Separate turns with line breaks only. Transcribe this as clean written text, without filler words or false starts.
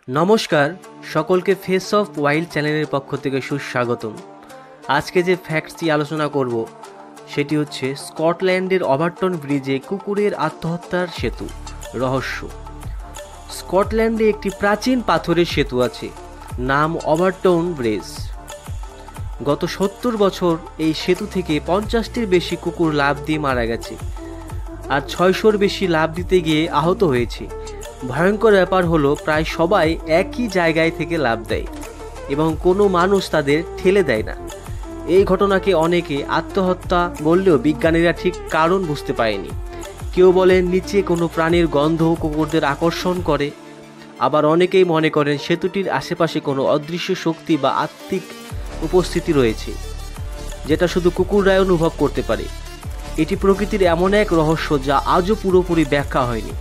নমস্কার, সকলকে face of wild চ্যানেলের পক্ষ থেকে সুস্বাগতম। আজকে যে ফ্যাক্টসটি আলোচনা করব সেটি হচ্ছে স্কটল্যান্ডের ওভারটন ব্রিজে কুকুরের আত্মহত্যার সেতু রহস্য। স্কটল্যান্ডে একটি প্রাচীন পাথরের সেতু আছে, নাম ওভারটন ব্রিজ। গত 70 বছর এই সেতু থেকে 50টির বেশি কুকুর লাফ দিয়ে মারা গেছে, আর 600-র বেশি লাফ দিতে গিয়ে আহত হয়েছে। ভয়ঙ্কর ব্যাপার হলো, প্রায় সবাই একই জায়গায় থেকে লাফ দেয় এবং কোনো মানুষ তাদের ঠেলে দেয় না। এই ঘটনাকে অনেকে আত্মহত্যা বললেও বিজ্ঞানীরা ঠিক কারণ বুঝতে পারেনি। কেউ বলেন নিচে কোনো প্রাণীর গন্ধ কুকুরদের আকর্ষণ করে, আবার অনেকেই মনে করেন সেতুটির আশেপাশে কোনো অদৃশ্য শক্তি বা আত্মিক উপস্থিতি রয়েছে, যেটা শুধু কুকুররাই অনুভব করতে পারে। এটি প্রকৃতির এমন এক রহস্য যা আজও পুরোপুরি ব্যাখ্যা হয়নি।